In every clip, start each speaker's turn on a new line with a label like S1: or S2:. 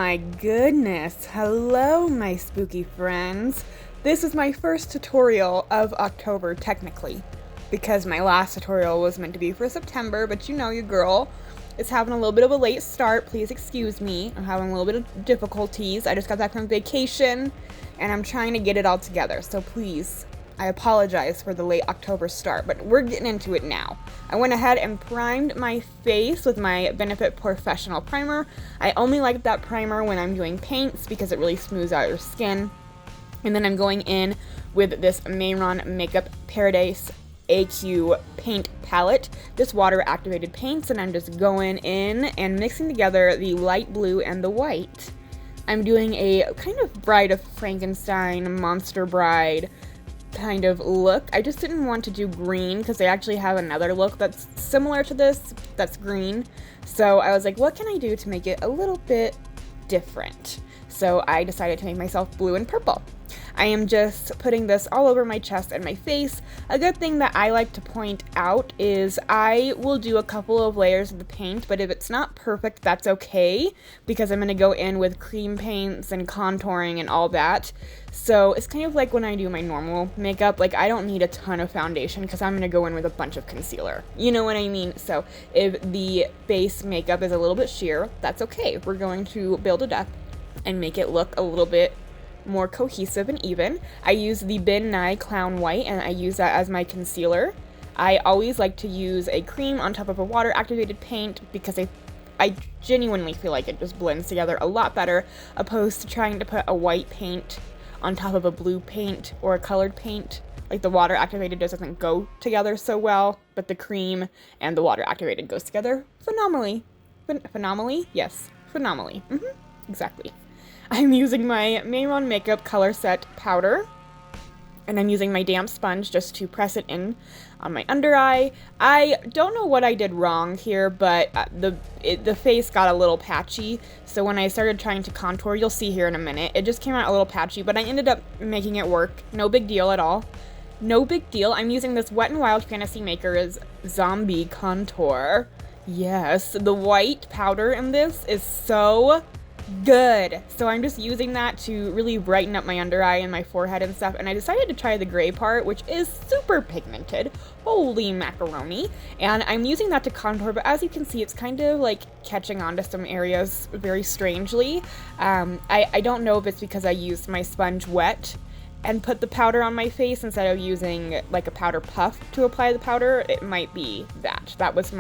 S1: my goodness. Hello, my spooky friends. This is my first tutorial of October, technically, because my last tutorial was meant to be for September, but you know your girl is having a little bit of a late start. Please excuse me. I'm having a little bit of difficulties. I just got back from vacation, and I'm trying to get it all together, so please, I apologize for the late October start, but we're getting into it now. I went ahead and primed my face with my Benefit Professional Primer. I only like that primer when I'm doing paints because it really smooths out your skin. And then I'm going in with this Mehron Makeup Paradise AQ paint palette, just water activated paints, and I'm just going in and mixing together the light blue and the white. I'm doing a kind of Bride of Frankenstein, Monster Bride kind of look. I just didn't want to do green because they actually have another look that's similar to this that's green. So I was like, what can I do to make it a little bit different? So I decided to make myself blue and purple. I am just putting this all over my chest and my face. A good thing that I like to point out is I will do a couple of layers of the paint, but if it's not perfect, that's okay, because I'm going to go in with cream paints and contouring and all that. So it's kind of like when I do my normal makeup, like I don't need a ton of foundation because I'm going to go in with a bunch of concealer. You know what I mean? So if the base makeup is a little bit sheer, that's okay. We're going to build it up and make it look a little bit more cohesive and even. I use the Ben Nye Clown White, and I use that as my concealer. I always like to use a cream on top of a water activated paint because I genuinely feel like it just blends together a lot better, opposed to trying to put a white paint on top of a blue paint or a colored paint. Like the water activated doesn't go together so well, but the cream and the water activated goes together phenomenally. Phenomenally? Yes, phenomenally. Exactly. I'm using my Mehron Makeup Color Set Powder, and I'm using my damp sponge just to press it in on my under eye. I don't know what I did wrong here, but the face got a little patchy, so when I started trying to contour, you'll see here in a minute, it just came out a little patchy, but I ended up making it work. No big deal at all. No big deal. I'm using this Wet n Wild Fantasy Makers Zombie Contour. Yes, the white powder in this is so good. So I'm just using that to really brighten up my under eye and my forehead and stuff, and I decided to try the gray part, which is super pigmented. Holy macaroni. And I'm using that to contour, but as you can see, it's kind of like catching on to some areas very strangely. I don't know if it's because I used my sponge wet and put the powder on my face instead of using like a powder puff to apply the powder. It might be that. That was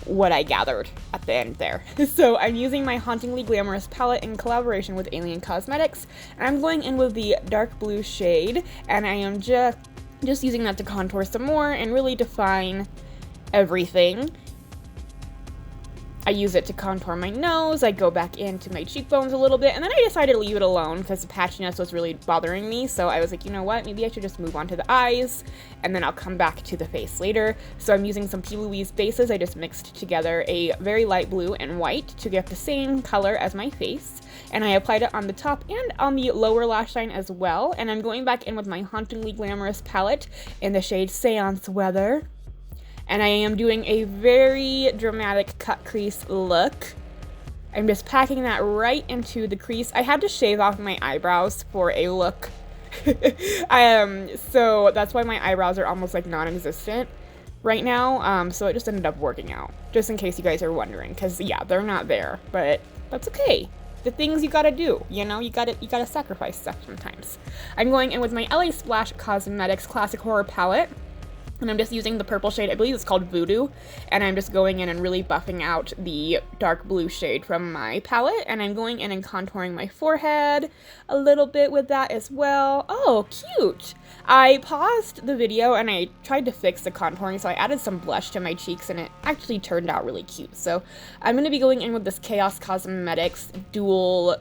S1: what I gathered at the end there. So I'm using my Hauntingly Glamorous palette in collaboration with Alien Cosmetics, and I'm going in with the dark blue shade, and I am just using that to contour some more and really define everything. I use it to contour my nose, I go back into my cheekbones a little bit, and then I decided to leave it alone because the patchiness was really bothering me, so I was like, you know what, maybe I should just move on to the eyes, and then I'll come back to the face later. So I'm using some P. Louise bases. I just mixed together a very light blue and white to get the same color as my face, and I applied it on the top and on the lower lash line as well, and I'm going back in with my Hauntingly Glamorous palette in the shade Seance Weather. And I am doing a very dramatic cut crease look. I'm just packing that right into the crease. I had to shave off my eyebrows for a look. So that's why my eyebrows are almost like non-existent right now. So it just ended up working out, just in case you guys are wondering, because yeah, they're not there, but that's okay. The things you gotta do, you know, you gotta sacrifice stuff sometimes. I'm going in with my LA Splash Cosmetics Classic Horror palette, and I'm just using the purple shade, I believe it's called Voodoo, and I'm just going in and really buffing out the dark blue shade from my palette, and I'm going in and contouring my forehead a little bit with that as well. Oh, cute! I paused the video and I tried to fix the contouring, so I added some blush to my cheeks, and it actually turned out really cute. So I'm going to be going in with this Chaos Cosmetics Dual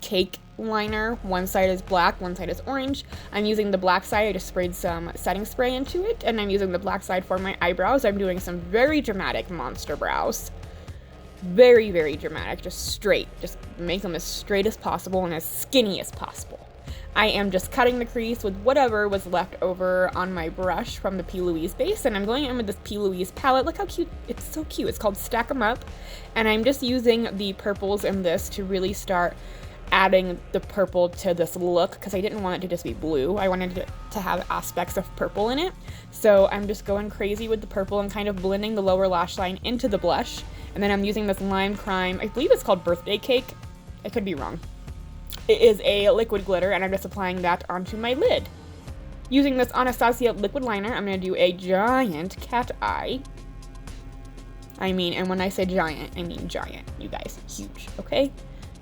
S1: Cake liner. One side is black, one side is orange. I'm using the black side. I just sprayed some setting spray into it, and I'm using the black side for my eyebrows. I'm doing some very dramatic monster brows. Very, very dramatic. Just straight. Just make them as straight as possible and as skinny as possible. I am just cutting the crease with whatever was left over on my brush from the P. Louise base, and I'm going in with this P. Louise palette. Look how cute, it's so cute. It's called Stack 'em Up, and I'm just using the purples in this to really start adding the purple to this look, because I didn't want it to just be blue. I wanted it to have aspects of purple in it. So I'm just going crazy with the purple and kind of blending the lower lash line into the blush. And then I'm using this Lime Crime, I believe it's called Birthday Cake. I could be wrong. It is a liquid glitter, and I'm just applying that onto my lid. Using this Anastasia liquid liner, I'm going to do a giant cat eye. And when I say giant, I mean giant, you guys. Huge, okay?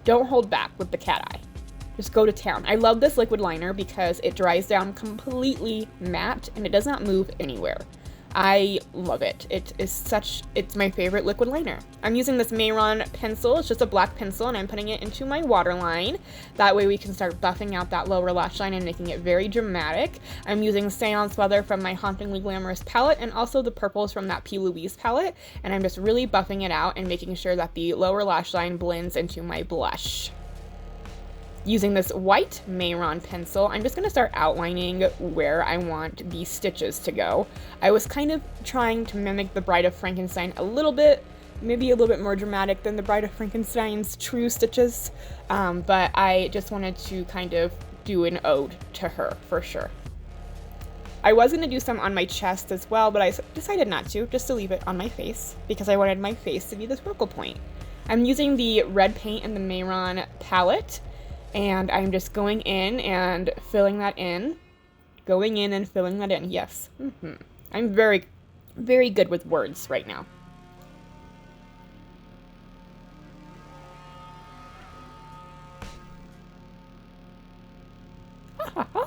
S1: Don't hold back with the cat eye. Just go to town. I love this liquid liner because it dries down completely matte and it does not move anywhere. I love it. It's my favorite liquid liner. I'm using this Mehron pencil. It's just a black pencil, and I'm putting it into my waterline. That way we can start buffing out that lower lash line and making it very dramatic. I'm using Seance Weather from my Hauntingly Glamorous palette, and also the purples from that P. Louise palette, and I'm just really buffing it out and making sure that the lower lash line blends into my blush. Using this white Mehron pencil, I'm just going to start outlining where I want the stitches to go. I was kind of trying to mimic the Bride of Frankenstein a little bit, maybe a little bit more dramatic than the Bride of Frankenstein's true stitches, but I just wanted to kind of do an ode to her for sure. I was going to do some on my chest as well, but I decided not to, just to leave it on my face, because I wanted my face to be the focal point. I'm using the red paint in the Mehron palette, and I'm just going in and filling that in. Going in and filling that in, yes. I'm very, very good with words right now.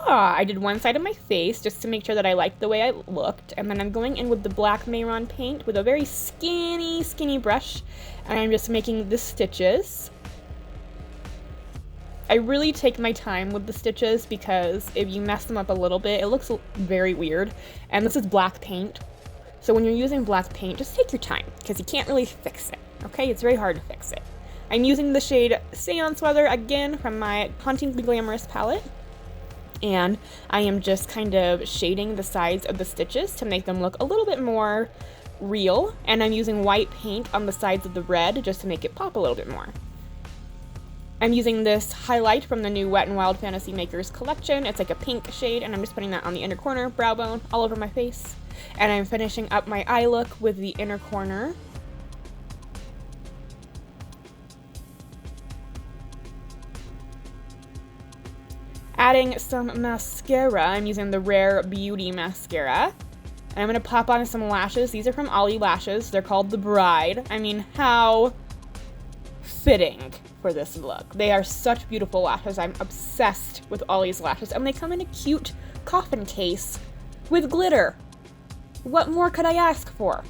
S1: I did one side of my face just to make sure that I liked the way I looked, and then I'm going in with the black Mehron paint with a very skinny brush, and I'm just making the stitches. I really take my time with the stitches because if you mess them up a little bit, it looks very weird. And this is black paint. So when you're using black paint, just take your time because you can't really fix it, okay? It's very hard to fix it. I'm using the shade Seance Weather again from my Hauntingly Glamorous palette. And I am just kind of shading the sides of the stitches to make them look a little bit more real. And I'm using white paint on the sides of the red just to make it pop a little bit more. I'm using this highlight from the new Wet n Wild Fantasy Makers collection. It's like a pink shade, and I'm just putting that on the inner corner, brow bone, all over my face. And I'm finishing up my eye look with the inner corner. Adding some mascara, I'm using the Rare Beauty mascara. And I'm going to pop on some lashes. These are from Ollie Lashes. They're called The Bride. How fitting for this look. They are such beautiful lashes. I'm obsessed with Ollie's lashes, and they come in a cute coffin case with glitter. What more could I ask for?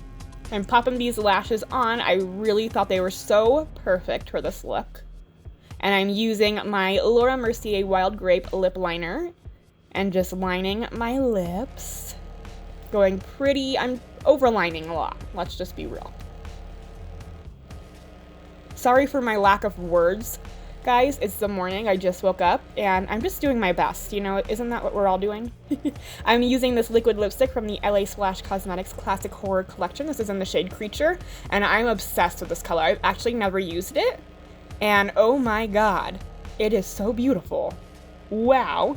S1: I'm popping these lashes on. I really thought they were so perfect for this look. And I'm using my Laura Mercier Wild Grape lip liner and just lining my lips. Going pretty, I'm overlining a lot. Let's just be real. Sorry for my lack of words, guys. It's the morning. I just woke up, and I'm just doing my best. You know, isn't that what we're all doing? I'm using this liquid lipstick from the LA Splash Cosmetics Classic Horror Collection. This is in the shade Creature, and I'm obsessed with this color. I've actually never used it, and oh my god, it is so beautiful. Wow.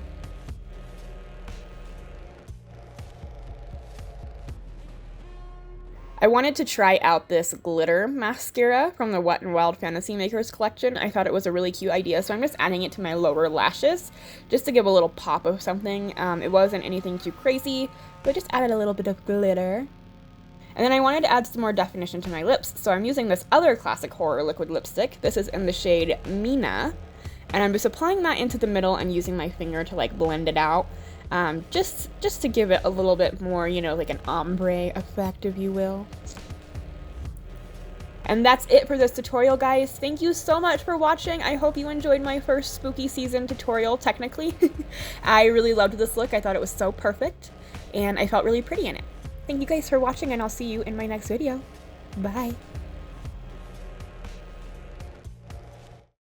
S1: I wanted to try out this glitter mascara from the Wet n Wild Fantasy Makers collection. I thought it was a really cute idea, so I'm just adding it to my lower lashes just to give a little pop of something. It wasn't anything too crazy, but just added a little bit of glitter. And then I wanted to add some more definition to my lips, so I'm using this other Classic Horror liquid lipstick. This is in the shade Mina, and I'm just applying that into the middle and using my finger to like blend it out. Just to give it a little bit more, you know, like an ombre effect, if you will. And that's it for this tutorial, guys. Thank you so much for watching. I hope you enjoyed my first spooky season tutorial, technically. I really loved this look. I thought it was so perfect, and I felt really pretty in it. Thank you guys for watching, and I'll see you in my next video. Bye.